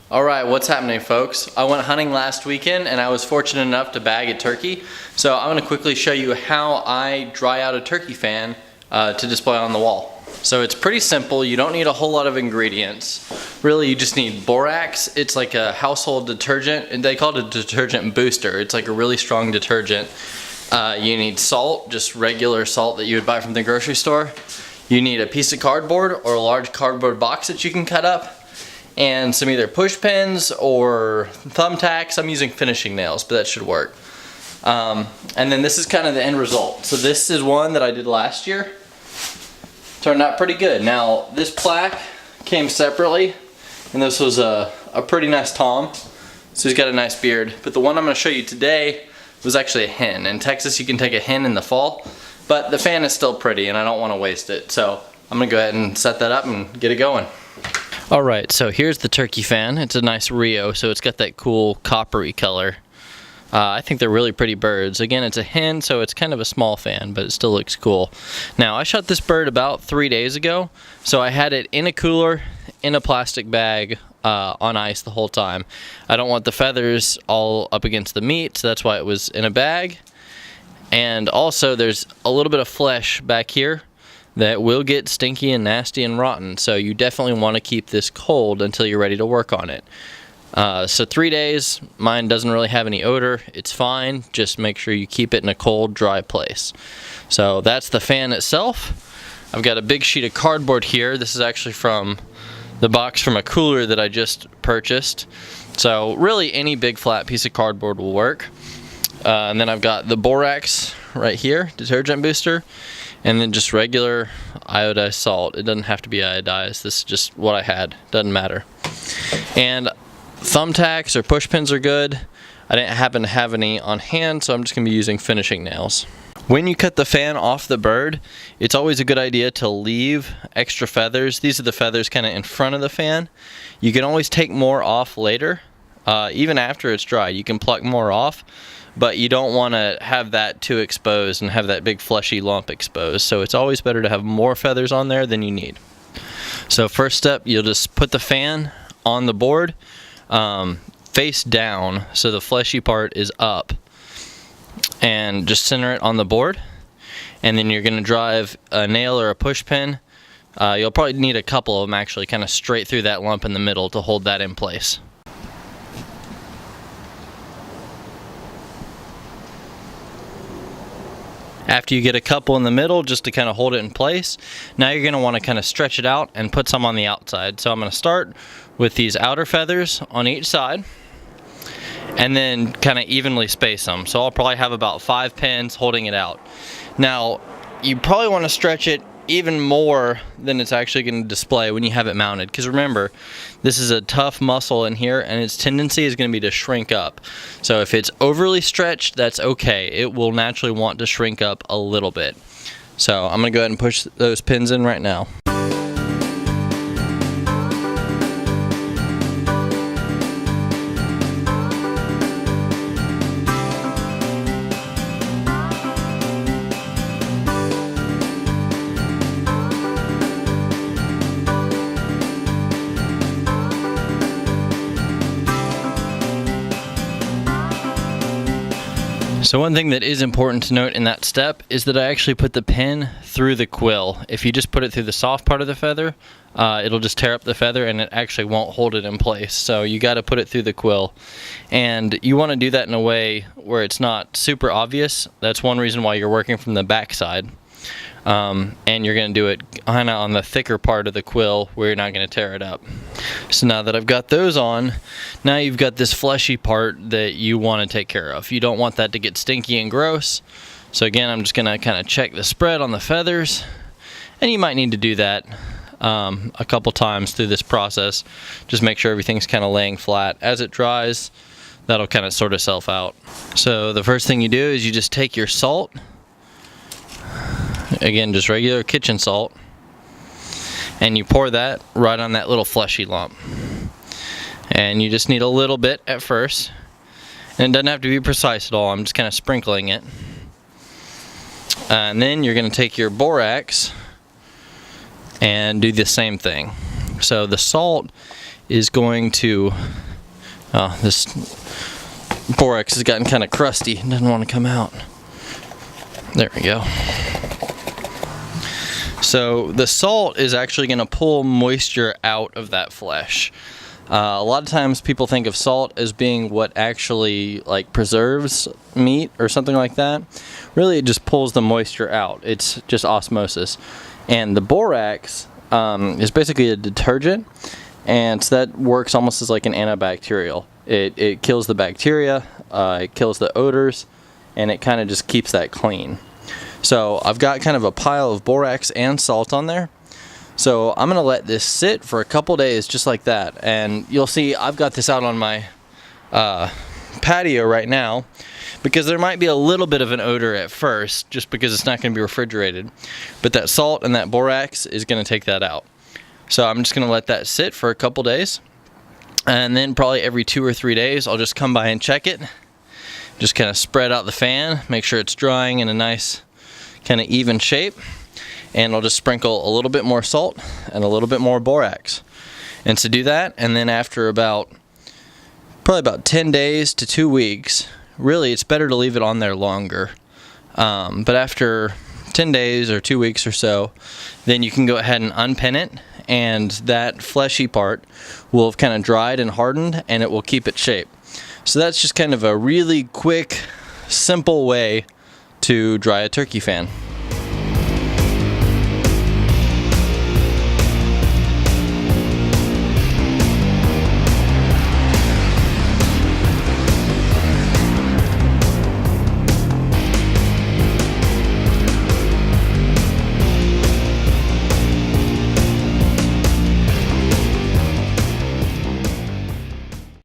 Alright, what's happening, folks? I went hunting last weekend and I was fortunate enough to bag a turkey. So I'm going to quickly show you how I dry out a turkey fan to display on the wall. So it's pretty simple. You don't need a whole lot of ingredients. Really, you just need borax. It's like a household detergent, and they call it a detergent booster. It's like a really strong detergent. You need salt, just regular salt that you would buy from the grocery store. You need a piece of cardboard or a large cardboard box that you can cut up, and some either push pins or thumbtacks. I'm using finishing nails, but that should work. And then this is kind of the end result. So this is one that I did last year. Turned out pretty good. Now this plaque came separately, and this was a pretty nice Tom. So he's got a nice beard. But the one I'm going to show you today was actually a hen. In Texas you can take a hen in the fall, but the fan is still pretty and I don't want to waste it. So I'm going to go ahead and set that up and get it going. Alright, so here's the turkey fan. It's a nice Rio, so it's got that cool coppery color. I think they're really pretty birds. Again, it's a hen, so it's kind of a small fan, but it still looks cool. Now, I shot this bird about 3 days ago, so I had it in a cooler, in a plastic bag, on ice the whole time. I don't want the feathers all up against the meat, so that's why it was in a bag. And also, there's a little bit of flesh back here that will get stinky and nasty and rotten, so you definitely want to keep this cold until you're ready to work on it. So 3 days, mine doesn't really have any odor, it's fine, just make sure you keep it in a cold, dry place. So that's the fan itself. I've got a big sheet of cardboard here. This is actually from the box from a cooler that I just purchased. So really any big flat piece of cardboard will work. And then I've got the borax right here, detergent booster. And then just regular iodized salt. It doesn't have to be iodized. This is just what I had. Doesn't matter. And thumbtacks or push pins are good. I didn't happen to have any on hand, so I'm just going to be using finishing nails. When you cut the fan off the bird, it's always a good idea to leave extra feathers. These are the feathers kind of in front of the fan. You can always take more off later. Even after it's dry, you can pluck more off. But you don't want to have that too exposed and have that big fleshy lump exposed. So it's always better to have more feathers on there than you need. So first step, you'll just put the fan on the board face down so the fleshy part is up. And just center it on the board. And then you're going to drive a nail or a push pin. You'll probably need a couple of them actually, kind of straight through that lump in the middle to hold that in place. After you get a couple in the middle, just to kind of hold it in place, now you're going to want to kind of stretch it out and put some on the outside. So I'm going to start with these outer feathers on each side, and then kind of evenly space them. So I'll probably have about 5 pins holding it out. Now, you probably want to stretch it even more than it's actually going to display when you have it mounted, because remember, this is a tough muscle in here and its tendency is going to be to shrink up. So if it's overly stretched, that's okay. It will naturally want to shrink up a little bit. So I'm going to go ahead and push those pins in right now. So one thing that is important to note in that step is that I actually put the pin through the quill. If you just put it through the soft part of the feather, it'll just tear up the feather and it actually won't hold it in place. So you got to put it through the quill. And you want to do that in a way where it's not super obvious. That's one reason why you're working from the back side. And you're going to do it kind of on the thicker part of the quill where you're not going to tear it up. So now that I've got those on, now you've got this fleshy part that you want to take care of. You don't want that to get stinky and gross. So again, I'm just going to kind of check the spread on the feathers, and you might need to do that a couple times through this process. Just make sure everything's kind of laying flat. As it dries, that'll kind of sort itself out. So the first thing you do is you just take your salt. Again, just regular kitchen salt, and you pour that right on that little fleshy lump. And you just need a little bit at first, and it doesn't have to be precise at all. I'm just kind of sprinkling it. And then you're going to take your borax and do the same thing. So the salt is going to, this borax has gotten kind of crusty, doesn't want to come out. There we go. So the salt is actually going to pull moisture out of that flesh. A lot of times people think of salt as being what actually like preserves meat or something like that. Really, it just pulls the moisture out. It's just osmosis. And the borax is basically a detergent, and so that works almost as like an antibacterial. It kills the bacteria, it kills the odors, and it kind of just keeps that clean. So I've got kind of a pile of borax and salt on there. So I'm going to let this sit for a couple days just like that. And you'll see I've got this out on my patio right now because there might be a little bit of an odor at first just because it's not going to be refrigerated. But that salt and that borax is going to take that out. So I'm just going to let that sit for a couple days. And then probably every 2 or 3 days I'll just come by and check it. Just kind of spread out the fan, make sure it's drying in a nice kind of even shape. And I'll just sprinkle a little bit more salt and a little bit more borax. And to do that, and then after probably about 10 days to 2 weeks, really it's better to leave it on there longer. But after 10 days or 2 weeks or so, then you can go ahead and unpin it, and that fleshy part will have kind of dried and hardened, and it will keep its shape. So that's just kind of a really quick, simple way to dry a turkey fan.